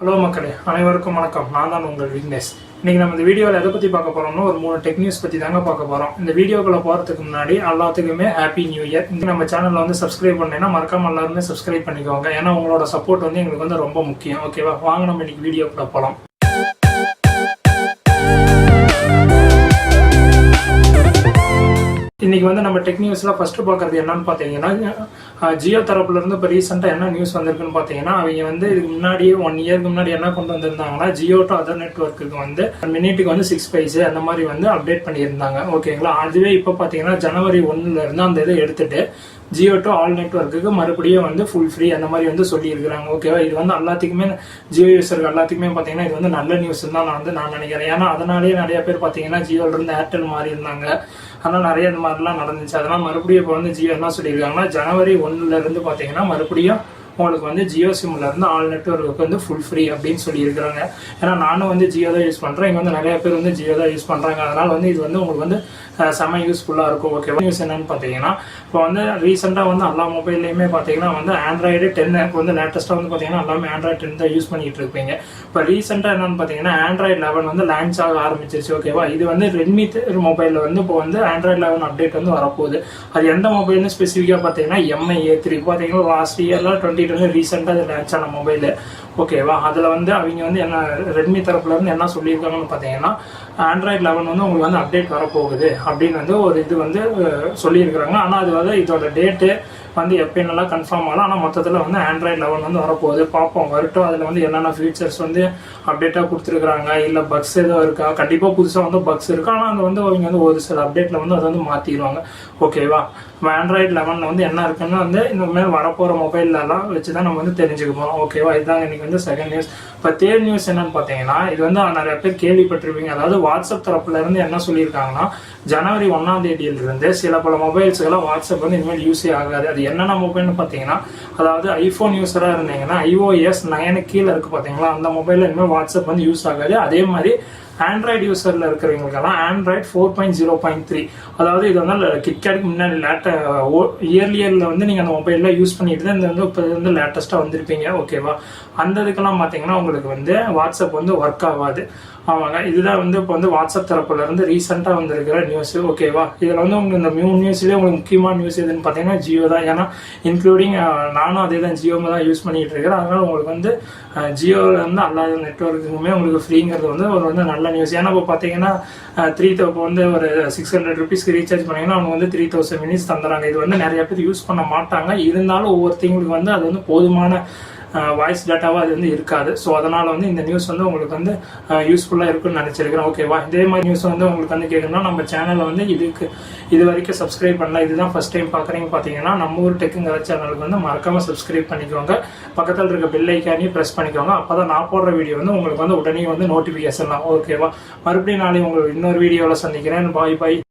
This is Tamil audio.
ஹலோ மக்களே, அனைவருக்கும் வணக்கம். நான் தான் உங்கள் விக்னேஷ். இன்னைக்கு நம்ம இந்த வீடியோவில் எதை பற்றி பார்க்க போகிறோம்னா ஒரு 3 டெக் நியூஸ் பற்றி தாங்க பார்க்க போகிறோம். இந்த வீடியோக்குள்ளே போகிறதுக்கு முன்னாடி எல்லாத்துக்குமே ஹாப்பி நியூ இயர். இங்கே நம்ம சேனலில் வந்து சப்ஸ்கிரைப் பண்ணீங்கன்னா மறக்காம எல்லாருமே சப்ஸ்கிரைப் பண்ணிக்கோங்க. ஏன்னா உங்களோட சப்போர்ட் வந்து எங்களுக்கு வந்து ரொம்ப முக்கியம். ஓகேவா, வாங்க நம்ம இன்னைக்கு வீடியோக்குள்ளே போகலாம். இன்னைக்கு வந்து நம்ம டெக் நியூஸ்ல ஃபர்ஸ்ட் பார்க்கறது என்னன்னு பார்த்தீங்கன்னா, ஜியோ தரப்புல இருந்து இப்போ ரீசெண்டாக என்ன நியூஸ் வந்திருக்குன்னு பார்த்தீங்கன்னா, அவங்க வந்து இதுக்கு முன்னாடியே 1 இயருக்கு முன்னாடி என்ன கொண்டு வந்திருந்தாங்கன்னா, ஜியோ டு அதர் நெட்ஒர்க்குக்கு வந்து மினிட்டுக்கு வந்து 6 பைசே அந்த மாதிரி வந்து அப்டேட் பண்ணியிருந்தாங்க. ஓகேங்களா, அதுவே இப்போ பார்த்தீங்கன்னா ஜனவரி 1ல இருந்து அந்த இதை எடுத்துட்டு ஜியோ டு ஆல் நெட்ஒர்க்குக்கு மறுபடியும் வந்து ஃபுல் ஃப்ரீ அந்த மாதிரி வந்து சொல்லியிருக்கிறாங்க. ஓகேவா, இது வந்து எல்லாத்துக்குமே ஜியோ யூசருக்கு எல்லாத்துக்குமே பார்த்தீங்கன்னா இது வந்து நல்ல நியூஸ் தான் நான் நினைக்கிறேன். ஏன்னா அதனாலேயே நிறைய பேர் பார்த்தீங்கன்னா ஜியோல இருந்து ஏர்டெல் மாறி இருந்தாங்க. ஆனால் நிறைய இந்த மாதிரிலாம் நடந்துச்சு. அதெல்லாம் மறுபடியும் இப்போ வந்து ஜியோ என்ன சொல்லியிருக்காங்கன்னா, ஜனவரி 1ல இருந்து பார்த்தீங்கன்னா மறுபடியும் உங்களுக்கு வந்து ஜியோ சிம்ல இருந்து ஆல் நெட்வொர்க்கு வந்து ஃபுல் ஃப்ரீ அப்படின்னு சொல்லியிருக்கிறாங்க. ஏன்னா நானும் வந்து ஜியோ தான் யூஸ் பண்ணுறேன். இங்கே வந்து நிறைய பேர் வந்து ஜியோ தான் யூஸ் பண்ணுறாங்க. அதனால வந்து இது வந்து உங்களுக்கு வந்து செம்ம யூஸ்ஃபுல்லாக இருக்கும். ஓகேவா, நியூஸ் என்னன்னு பார்த்தீங்கன்னா, இப்போ வந்து ரீசெண்டாக வந்து எல்லா மொபைல்லையுமே பார்த்தீங்கன்னா வந்து ஆண்ட்ராய்டு 10 இப்போ வந்து லேட்டஸ்ட்டாக வந்து பார்த்தீங்கன்னா எல்லாமே ஆண்ட்ராய்டு 10 தான் யூஸ் பண்ணிட்டு இருப்பீங்க. இப்போ ரீசெண்டாக என்னன்னு பார்த்தீங்கன்னா ஆண்ட்ராய்டு 11 வந்து லான்ச் ஆக ஆரம்பிச்சிருச்சு. ஓகேவா, இது வந்து ரெட்மி மொபைலில் வந்து இப்போ வந்து ஆண்ட்ராய்டு 11 அப்டேட் வந்து வரப்போகுது. அது எந்த மொபைல்னு ஸ்பெசிஃபிக்காக பார்த்தீங்கன்னா MI A3 பார்த்தீங்கன்னா லாஸ்ட் இயர்ல 2020 ரீசெண்டாக அது லான்ச் ஆன மொபைலு. ஓகேவா, அதில் வந்து அவங்க வந்து என்ன ரெட்மி தரப்புல இருந்து என்ன சொல்லியிருக்காங்கன்னு பார்த்தீங்கன்னா, ஆண்ட்ராய்டு 11 வந்து உங்களுக்கு வந்து அப்டேட் வரப்போகுது அப்படின்னு வந்து ஒரு இது வந்து சொல்லியிருக்கிறாங்க. ஆனால் அது வந்து இதோட டேட்டு வந்து எப்படின்னெல்லாம் கன்ஃபார்ம் ஆகலாம். ஆனால் மொத்தத்தில் வந்து ஆண்ட்ராய்டு 11 வந்து வரப்போகுது. பார்ப்போம், வரட்டும். அதில் வந்து என்னென்ன ஃபீச்சர்ஸ் வந்து அப்டேட்டாக கொடுத்துருக்குறாங்க, இல்லை பக்ஸ் எதுவும் இருக்கா. கண்டிப்பாக புதுசாக வந்து பக்ஸ் இருக்கு. ஆனால் அது வந்து அவங்க வந்து ஒரு சில அப்டேட்டில் வந்து அதை வந்து மாற்றிடுவாங்க. ஓகேவா, ஆண்ட்ராய்டு 11 வந்து என்ன இருக்குன்னு வந்து இந்த மாதிரி வரப்போகிற மொபைல்லலாம் வச்சு தான் நம்ம வந்து தெரிஞ்சுக்க போகிறோம். ஓகேவா, இதுதான் இன்னைக்கு வந்து செகண்ட் நியூஸ். இப்போ தேர்ட் நியூஸ் என்னன்னு பார்த்தீங்கன்னா, இது வந்து நிறைய பேர் கேள்விப்பட்டிருப்பீங்க. அதாவது வாட்ஸ்அப் தரப்புல இருந்து என்ன சொல்லியிருக்காங்கன்னா, ஜனவரி 1ஆம் தேதியிலிருந்து சில பல மொபைல்ஸ்க்கெல்லாம் வாட்ஸ்அப் வந்து இனிமேல் யூஸே ஆகாது. அது என்னென்ன மொபைல்னு பார்த்தீங்கன்னா, அதாவது ஐஃபோன் யூஸராக இருந்தீங்கன்னா iOS 9 கீழே இருக்குது பார்த்தீங்களா, அந்த மொபைலில் இனிமேல் வாட்ஸ்அப் வந்து யூஸ் ஆகாது. அதே மாதிரி ஆண்ட்ராய்டு யூசரில் இருக்கிறவங்களுக்கெல்லாம் ஆண்ட்ராய்டு 4.0.3, அதாவது இது வந்து கிட்கேட்டுக்கு முன்னாடி இயர்லியரில் வந்து நீங்கள் அந்த மொபைலில் யூஸ் பண்ணிட்டு தான் இந்த வந்து இப்போ வந்து லேட்டஸ்ட்டாக வந்திருப்பீங்க. ஓகேவா, அந்த இதுக்கெல்லாம் பார்த்தீங்கன்னா உங்களுக்கு வந்து வாட்ஸ்அப் வந்து ஒர்க் ஆகாது. ஆமாங்க, இதுதான் வந்து இப்போ வந்து வாட்ஸ்அப் தரப்புல இருந்து ரீசெண்டாக வந்திருக்கிற நியூஸ். ஓகேவா, இதில் வந்து உங்களுக்கு இந்த நியூஸ்லேயே உங்களுக்கு முக்கியமான நியூஸ் எதுன்னு பார்த்தீங்கன்னா ஜியோ தான். ஏன்னா இன்க்ளூடிங் நானும் அதே தான் ஜியோ தான் யூஸ் பண்ணிட்டு இருக்கிறேன். அதனால உங்களுக்கு வந்து ஜியோவில் வந்து எல்லா நெட்ஒர்க்குமே உங்களுக்கு ஃப்ரீங்கிறது வந்து ஒரு வந்து நல்ல நியூஸ். ஏன்னா இப்போ பார்த்தீங்கன்னா இப்போ வந்து ஒரு 600 ருபீஸ்க்கு ரீசார்ஜ் பண்ணிங்கன்னா அவங்க வந்து 3000 மினிட்ஸ் தந்துறாங்க. இது வந்து நிறைய பேர் யூஸ் பண்ண மாட்டாங்க. இருந்தாலும் ஒவ்வொருத்தவங்களுக்கு வந்து அது வந்து போதுமான வாய்ஸ் டேட்டாவாக அது வந்து இருக்காது. ஸோ அதனால் வந்து இந்த நியூஸ் வந்து உங்களுக்கு வந்து யூஸ்ஃபுல்லாக இருக்குன்னு நினச்சிருக்கிறேன். ஓகேவா, இதே மாதிரி நியூஸ் வந்து உங்களுக்கு வந்து கேட்கணும்னா நம்ம சேனலை வந்து இது வரைக்கும் சப்ஸ்கிரைப் பண்ணலாம். இதுதான் ஃபர்ஸ்ட் டைம் பார்க்குறீங்க பார்த்தீங்கன்னா நம்ம ஊர் டெக்குங்கிற சேனலுக்கு வந்து மறக்காமல் சப்ஸ்கிரைப் பண்ணிக்கோங்க. பக்கத்தில் இருக்க பெல் ஐக்கானையும் ப்ரெஸ் பண்ணிக்கோங்க. அப்போ தான் நான் போடுற வீடியோ வந்து உங்களுக்கு வந்து உடனே வந்து நோட்டிஃபிகேஷன். ஓகேவா, மறுபடியும் நாளைக்கு உங்களுக்கு இன்னொரு வீடியோவில் சந்திக்கிறேன். பாய் பாய்.